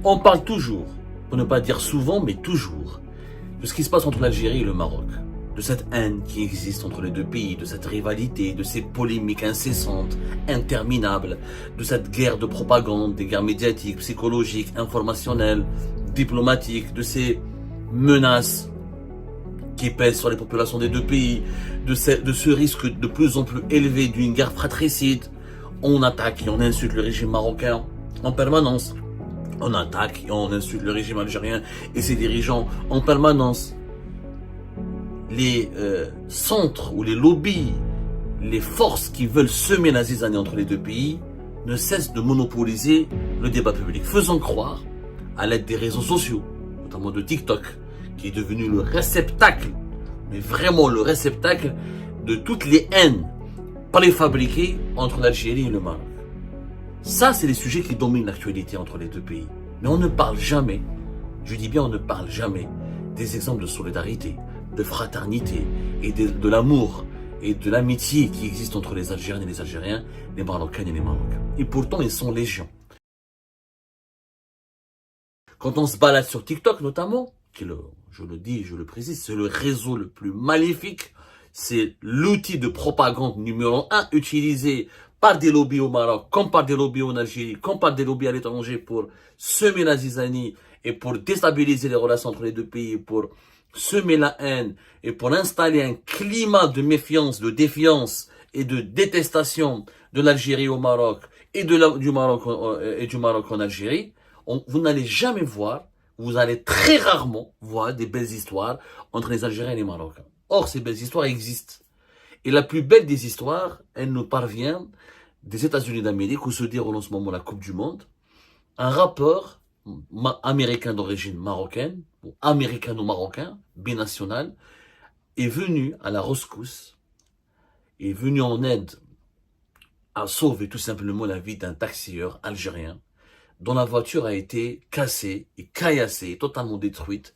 On parle toujours, pour ne pas dire souvent, mais toujours, de ce qui se passe entre l'Algérie et le Maroc, de cette haine qui existe entre les deux pays, de cette rivalité, de ces polémiques incessantes, interminables, de cette guerre de propagande, des guerres médiatiques, psychologiques, informationnelles, diplomatiques, de ces menaces qui pèsent sur les populations des deux pays, de ce risque de plus en plus élevé d'une guerre fratricide. On attaque et on insulte le régime marocain en permanence. On attaque et on insulte le régime algérien et ses dirigeants en permanence. Les centres ou les lobbies, les forces qui veulent semer la zizanie entre les deux pays ne cessent de monopoliser le débat public, faisant croire, à l'aide des réseaux sociaux, notamment de TikTok, qui est devenu le réceptacle, mais vraiment le réceptacle de toutes les haines préfabriquées entre l'Algérie et le Maroc. Ça, c'est les sujets qui dominent l'actualité entre les deux pays. Mais on ne parle jamais, je dis bien on ne parle jamais, des exemples de solidarité, de fraternité et de l'amour et de l'amitié qui existent entre les Algériens et les Algériens, les Marocains et les Marocains. Et pourtant, ils sont légion. Quand on se balade sur TikTok notamment, qui je le dis, je le précise, c'est le réseau le plus maléfique, c'est l'outil de propagande numéro 1 utilisé par des lobbies au Maroc, comme par des lobbies en Algérie, comme par des lobbies à l'étranger pour semer la zizanie et pour déstabiliser les relations entre les deux pays, pour semer la haine et pour installer un climat de méfiance, de défiance et de détestation de l'Algérie au Maroc et du Maroc en Algérie. Vous n'allez jamais voir, vous allez très rarement voir des belles histoires entre les Algériens et les Marocains. Or, ces belles histoires existent. Et la plus belle des histoires, elle nous parvient des États-Unis d'Amérique, où se déroule en ce moment la Coupe du Monde. Un rappeur américain d'origine marocaine, ou américano-marocain, binational, est venu à la rescousse, est venu en aide à sauver tout simplement la vie d'un taxieur algérien, dont la voiture a été cassée et caillassée, totalement détruite,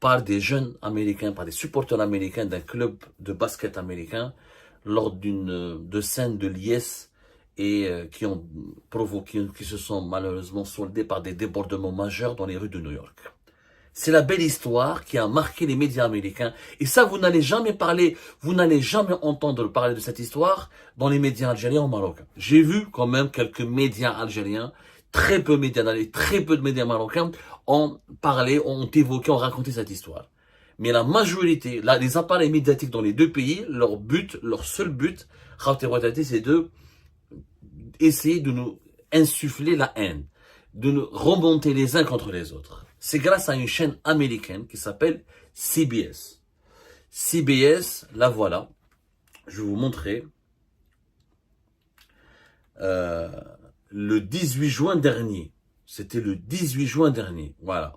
par des jeunes américains, par des supporters américains d'un club de basket américain, lors de scènes de liesse et qui se sont malheureusement soldées par des débordements majeurs dans les rues de New York. C'est la belle histoire qui a marqué les médias américains. Et ça, vous n'allez jamais parler, vous n'allez jamais entendre parler de cette histoire dans les médias algériens au Maroc. J'ai vu quand même quelques médias algériens, très peu de médias marocains ont parlé, ont évoqué, ont raconté cette histoire. Mais la majorité, les appareils médiatiques dans les deux pays, leur seul but, c'est de essayer de nous insuffler la haine, de nous remonter les uns contre les autres. C'est grâce à une chaîne américaine qui s'appelle CBS. CBS, la voilà. Je vais vous montrer. Le 18 juin dernier. C'était le 18 juin dernier. Voilà.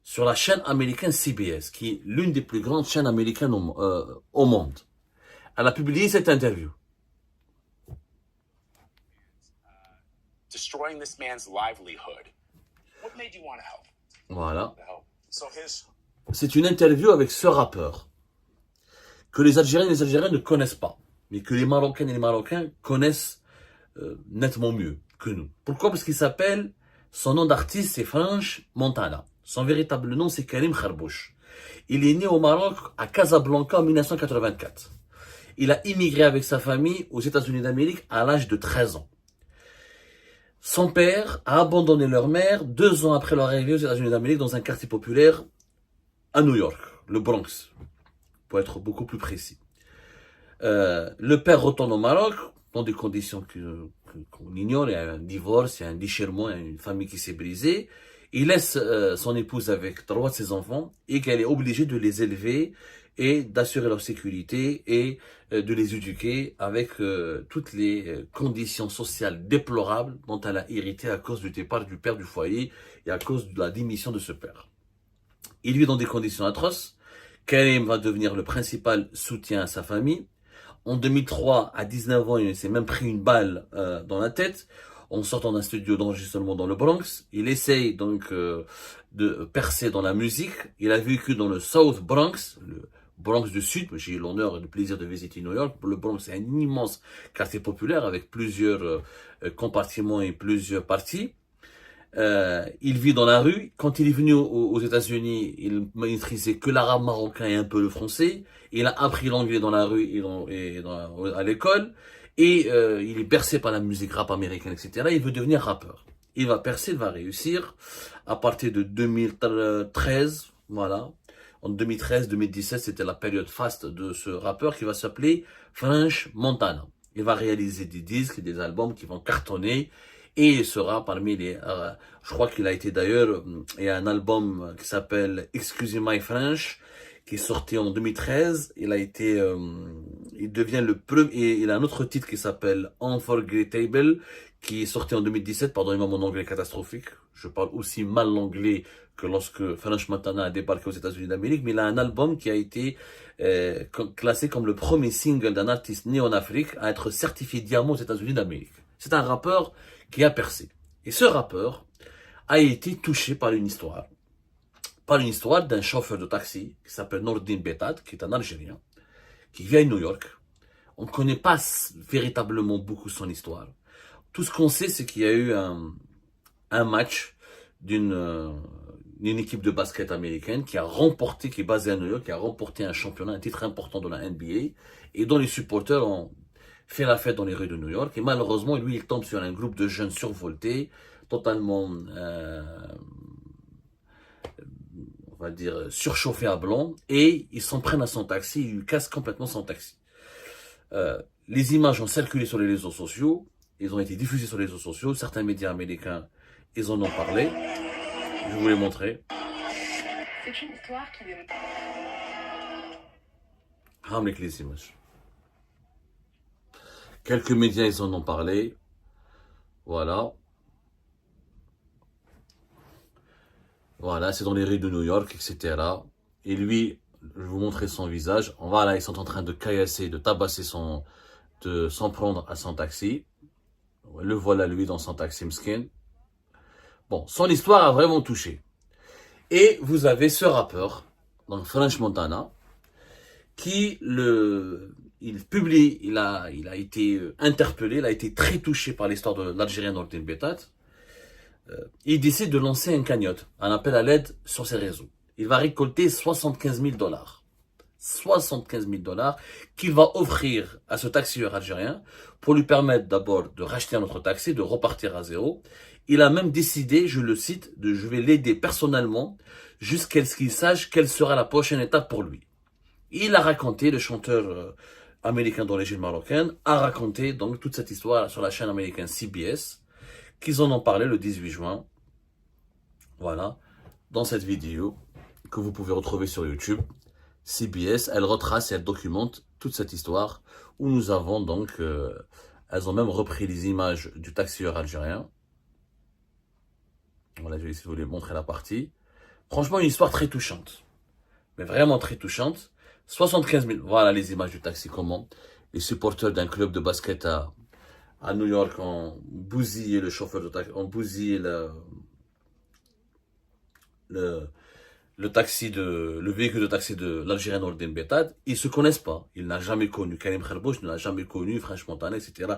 Sur la chaîne américaine CBS, qui est l'une des plus grandes chaînes américaines au monde. Elle a publié cette interview. Destroying this man's livelihood. What made you want to help? Voilà. So c'est une interview avec ce rappeur que les Algériens et les Algériens ne connaissent pas, mais que les Marocains et les Marocains connaissent nettement mieux que nous. Pourquoi? Parce qu'il s'appelle, son nom d'artiste c'est French Montana. Son véritable nom c'est Karim Kharbouch. Il est né au Maroc à Casablanca en 1984. Il a immigré avec sa famille aux États-Unis d'Amérique à l'âge de 13 ans. Son père a abandonné leur mère 2 ans après leur arrivée aux États-Unis d'Amérique dans un quartier populaire à New York, le Bronx, pour être beaucoup plus précis. Le père retourne au Maroc dans des conditions qu'on ignore. Il y a un divorce, il y a un déchirement, il y a une famille qui s'est brisée. Il laisse son épouse avec 3 de ses enfants et qu'elle est obligée de les élever et d'assurer leur sécurité et de les éduquer avec toutes les conditions sociales déplorables dont elle a hérité à cause du départ du père du foyer et à cause de la démission de ce père. Il vit dans des conditions atroces. Karim va devenir le principal soutien à sa famille. En 2003, à 19 ans, il s'est même pris une balle dans la tête en sortant d'un studio d'enregistrement dans le Bronx. Il essaye donc de percer dans la musique. Il a vécu dans le South Bronx, le Bronx du Sud. J'ai eu l'honneur et le plaisir de visiter New York. Le Bronx est un immense quartier populaire avec plusieurs compartiments et plusieurs parties. Il vit dans la rue. Quand il est venu aux États-Unis, il maîtrisait que l'arabe marocain et un peu le français. Il a appris l'anglais dans la rue à l'école. Et il est bercé par la musique rap américaine, etc. Il veut devenir rappeur. Il va percer, il va réussir. À partir de 2013, voilà. En 2013-2017, c'était la période faste de ce rappeur qui va s'appeler French Montana. Il va réaliser des disques, des albums qui vont cartonner. Et il sera parmi les... je crois qu'il a été d'ailleurs... Il y a un album qui s'appelle Excuse My French, qui est sorti en 2013. Il a été... il devient le premier... Et il a un autre titre qui s'appelle Unforgettable, qui est sorti en 2017. Pardonnez-moi mon anglais catastrophique. Je parle aussi mal l'anglais que lorsque French Montana a débarqué aux États-Unis d'Amérique. Mais il a un album qui a été classé comme le premier single d'un artiste né en Afrique à être certifié diamant aux États-Unis d'Amérique. C'est un rappeur qui a percé. Et ce rappeur a été touché par une histoire d'un chauffeur de taxi qui s'appelle Nordin Betat, qui est un Algérien, qui vit à New York. On ne connaît pas véritablement beaucoup son histoire. Tout ce qu'on sait, c'est qu'il y a eu un match d'une équipe de basket américaine qui est basée à New York, qui a remporté un championnat, un titre important de la NBA, et dont les supporters ont fait la fête dans les rues de New York. Et malheureusement, lui, il tombe sur un groupe de jeunes survoltés, totalement, on va dire, surchauffés à blanc, et ils s'en prennent à son taxi, ils lui cassent complètement son taxi. Les images ont circulé sur les réseaux sociaux, ils ont été diffusés sur les réseaux sociaux, certains médias américains, ils en ont parlé. Je vais vous les montrer. C'est une histoire qui est... Avec les images. Quelques médias, ils en ont parlé. Voilà. Voilà, c'est dans les rues de New York, etc. Et lui, je vais vous montrer son visage. Voilà, ils sont en train de caillasser, de tabasser de s'en prendre à son taxi. Le voilà, lui, dans son taxi Mskin. Bon, son histoire a vraiment touché. Et vous avez ce rappeur, donc French Montana, qui il a été interpellé, il a été très touché par l'histoire de l'Algérien Nordin Betat. Il décide de lancer une cagnotte, un appel à l'aide sur ses réseaux. Il va récolter 75 000 $. 75 000 $ qu'il va offrir à ce taxieur algérien pour lui permettre d'abord de racheter un autre taxi, de repartir à zéro. Il a même décidé, je le cite, je vais l'aider personnellement jusqu'à ce qu'il sache quelle sera la prochaine étape pour lui. Il a raconté, le chanteur américain d'origine marocaine, a raconté donc toute cette histoire sur la chaîne américaine CBS, qu'ils en ont parlé le 18 juin. Voilà, dans cette vidéo que vous pouvez retrouver sur YouTube. CBS, elle retrace et elle documente toute cette histoire où nous avons donc, elles ont même repris les images du taxieur algérien. Voilà, je vais essayer de vous les montrer la partie. Franchement, une histoire très touchante. Mais vraiment très touchante. 75 000, voilà les images du taxi, comment les supporters d'un club de basket à New York ont bousillé le chauffeur de taxi, ont bousillé le véhicule de taxi de l'Algérien Nordin Betat. Ils se connaissent pas. Il n'a jamais connu Karim Kherbouch, ne l'a jamais connu, French Montana, etc.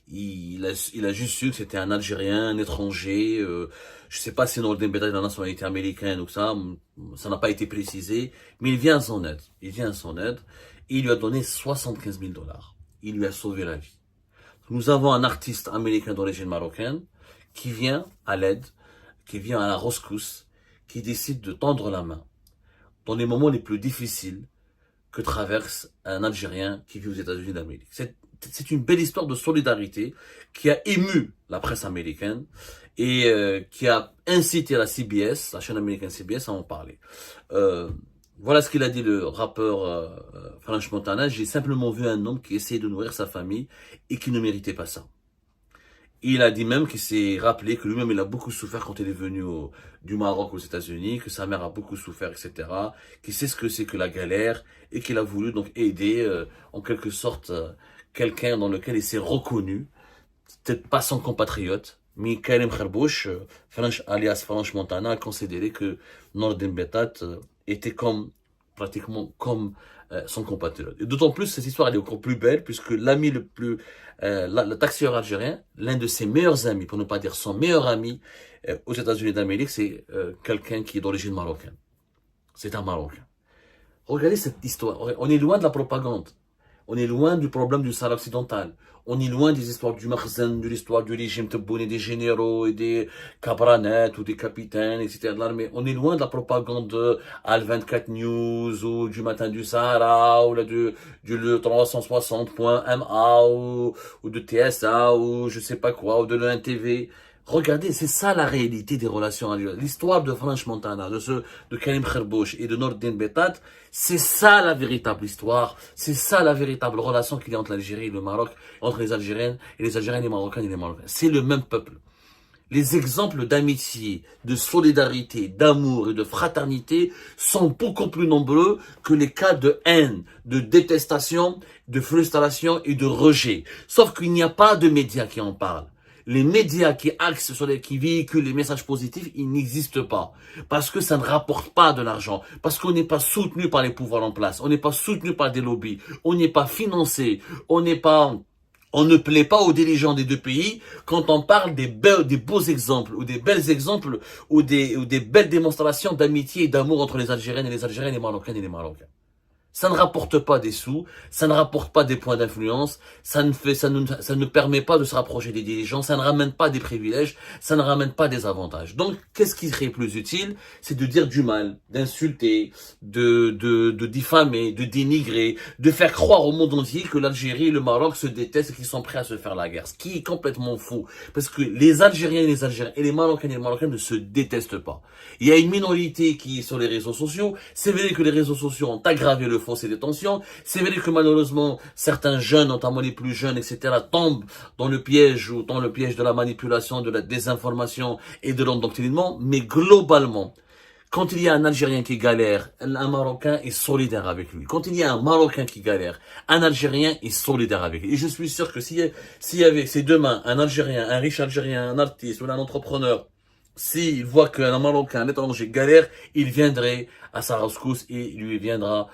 Il a juste su que c'était un Algérien, un étranger. Je sais pas si Nordin Betat est de la nationalité américaine ou ça n'a pas été précisé. Mais il vient à son aide. Il vient à son aide. Et il lui a donné 75 000 $. Il lui a sauvé la vie. Nous avons un artiste américain d'origine marocaine qui vient à l'aide, qui vient à la rescousse, qui décide de tendre la main dans les moments les plus difficiles que traverse un Algérien qui vit aux États-Unis d'Amérique. C'est une belle histoire de solidarité qui a ému la presse américaine et qui a incité la CBS, la chaîne américaine CBS, à en parler. Voilà ce qu'il a dit le rappeur French Montana. J'ai simplement vu un homme qui essayait de nourrir sa famille et qui ne méritait pas ça. Il a dit même qu'il s'est rappelé que lui-même, il a beaucoup souffert quand il est venu du Maroc aux États-Unis, que sa mère a beaucoup souffert, etc. Qu'il sait ce que c'est que la galère et qu'il a voulu donc aider, en quelque sorte, quelqu'un dans lequel il s'est reconnu. Peut-être pas son compatriote, mais Karim Kherbouch, alias French Montana, a considéré que Nordin Betat était pratiquement comme son compatriote. Et d'autant plus, cette histoire elle est encore plus belle, puisque l'ami le plus, le taxieur algérien, l'un de ses meilleurs amis, pour ne pas dire son meilleur ami, aux États-Unis d'Amérique, c'est quelqu'un qui est d'origine marocaine. C'est un Marocain. Regardez cette histoire. On est loin de la propagande. On est loin du problème du Sahara occidental. On est loin des histoires du Makhzen, de l'histoire du régime Tebboune et des généraux et des cabranettes ou des capitaines, etc. de l'armée. On est loin de la propagande de Al24 News ou du Matin du Sahara ou du 360.ma ou de TSA ou je sais pas quoi ou de l'UNTV. Regardez, c'est ça la réalité des relations algériennes. L'histoire de Franche Montana, de Karim Kherbouch et de Nordin Betat, c'est ça la véritable histoire. C'est ça la véritable relation qu'il y a entre l'Algérie et le Maroc, entre les Algériennes et les Algériens, les Marocains et les Marocains. C'est le même peuple. Les exemples d'amitié, de solidarité, d'amour et de fraternité sont beaucoup plus nombreux que les cas de haine, de détestation, de frustration et de rejet. Sauf qu'il n'y a pas de médias qui en parlent. Les médias qui axent qui véhiculent les messages positifs, ils n'existent pas. Parce que ça ne rapporte pas de l'argent. Parce qu'on n'est pas soutenu par les pouvoirs en place. On n'est pas soutenu par des lobbies. On n'est pas financé. On ne plaît pas aux dirigeants des deux pays quand on parle des beaux exemples ou des belles exemples ou des belles démonstrations d'amitié et d'amour entre les Algériennes et les Algériens, les Marocaines et les Marocains. Ça ne rapporte pas des sous, ça ne rapporte pas des points d'influence, ça ne permet pas de se rapprocher des dirigeants, ça ne ramène pas des privilèges, ça ne ramène pas des avantages. Donc, qu'est-ce qui serait plus utile? C'est de dire du mal, d'insulter, de diffamer, de dénigrer, de faire croire au monde entier que l'Algérie et le Maroc se détestent et qu'ils sont prêts à se faire la guerre. Ce qui est complètement faux. Parce que les Algériens et les Algériens et les Marocains et les Marocains ne se détestent pas. Il y a une minorité qui est sur les réseaux sociaux. C'est vrai que les réseaux sociaux ont aggravé le fossé des tensions. C'est vrai que malheureusement, certains jeunes, notamment les plus jeunes, etc., tombent dans le piège de la manipulation, de la désinformation et de l'endoctrinement. Mais globalement, quand il y a un Algérien qui galère, un Marocain est solidaire avec lui. Quand il y a un Marocain qui galère, un Algérien est solidaire avec lui. Et je suis sûr que s'il y avait, c'est demain, un Algérien, un riche Algérien, un artiste ou un entrepreneur, s'il voit qu'un Marocain, un étranger galère, il viendrait à sa rescousse et lui viendra,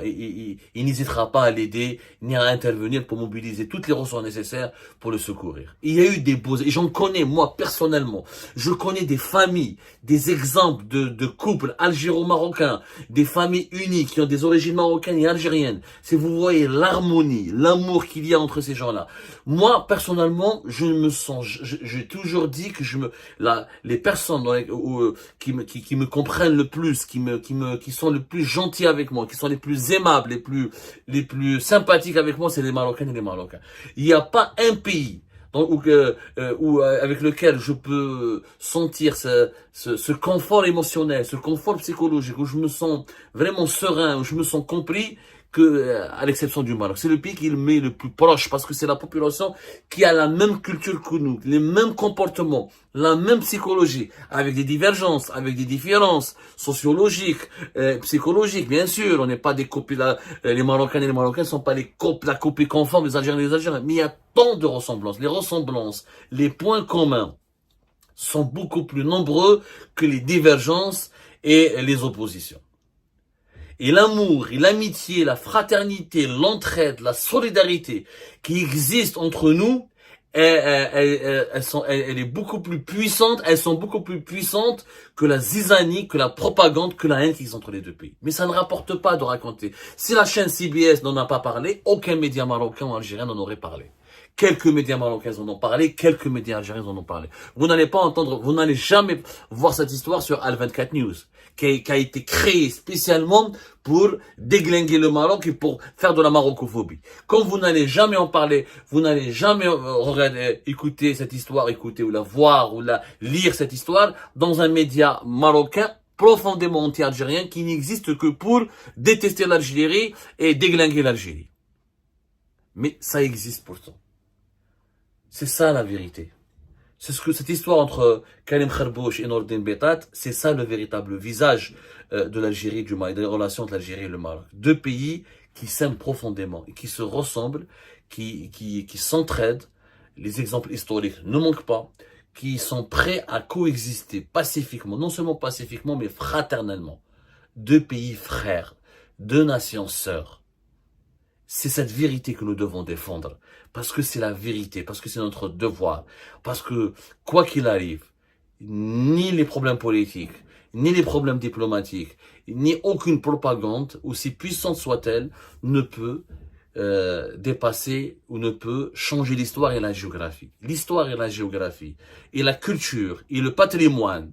il n'hésitera pas à l'aider, ni à intervenir pour mobiliser toutes les ressources nécessaires pour le secourir. Il y a eu des beaux, et j'en connais moi personnellement, je connais des familles, des exemples de couples algéro-marocains, des familles unies qui ont des origines marocaines et algériennes. Si vous voyez l'harmonie, l'amour qu'il y a entre ces gens-là. Moi, personnellement, je me sens, j'ai toujours dit que les personnes qui me comprennent le plus, qui sont le plus gentils avec moi, qui sont les plus aimables, les plus sympathiques avec moi, c'est les Marocains et les Marocains. Il n'y a pas un pays avec lequel je peux sentir ce confort émotionnel, ce confort psychologique, où je me sens vraiment serein, où je me sens compris, à l'exception du Maroc. C'est le pays qui m'est le plus proche parce que c'est la population qui a la même culture que nous, les mêmes comportements, la même psychologie, avec des divergences, avec des différences sociologiques, psychologiques, bien sûr. On n'est pas des copies là, les Marocains et les Marocains ne sont pas la copie conforme des Algériens et des Algériens, mais il y a tant de ressemblances. Les ressemblances, les points communs sont beaucoup plus nombreux que les divergences et les oppositions. Et l'amour, et l'amitié, la fraternité, l'entraide, la solidarité qui existe entre nous, elle est beaucoup plus puissante, elles sont beaucoup plus puissantes que la zizanie, que la propagande, que la haine qui existe entre les deux pays. Mais ça ne rapporte pas de raconter. Si la chaîne CBS n'en a pas parlé, aucun média marocain ou algérien n'en aurait parlé. Quelques médias marocains en ont parlé, quelques médias algériens en ont parlé. Vous n'allez jamais voir cette histoire sur Al24 News, qui a été créée spécialement pour déglinguer le Maroc et pour faire de la marocophobie. Comme vous n'allez jamais en parler, vous n'allez jamais écouter cette histoire, ou la voir, ou lire cette histoire dans un média marocain profondément anti-algérien qui n'existe que pour détester l'Algérie et déglinguer l'Algérie. Mais ça existe pourtant. C'est ça la vérité. C'est cette histoire entre Karim Kherbouch et Nordin Betat, c'est ça le véritable visage de l'Algérie, du Maroc, des relations entre l'Algérie et le Maroc. Deux pays qui s'aiment profondément et qui se ressemblent, qui s'entraident. Les exemples historiques ne manquent pas, qui sont prêts à coexister pacifiquement, non seulement pacifiquement, mais fraternellement. Deux pays frères, deux nations sœurs. C'est cette vérité que nous devons défendre, parce que c'est la vérité, parce que c'est notre devoir, parce que quoi qu'il arrive, ni les problèmes politiques, ni les problèmes diplomatiques, ni aucune propagande, aussi puissante soit-elle, ne peut dépasser ou ne peut changer l'histoire et la géographie. L'histoire et la géographie, et la culture, et le patrimoine,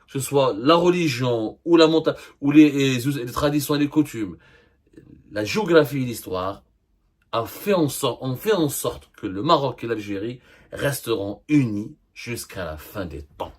que ce soit la religion, ou la montagne, ou les traditions et les coutumes, la géographie et l'histoire ont fait en sorte que le Maroc et l'Algérie resteront unis jusqu'à la fin des temps.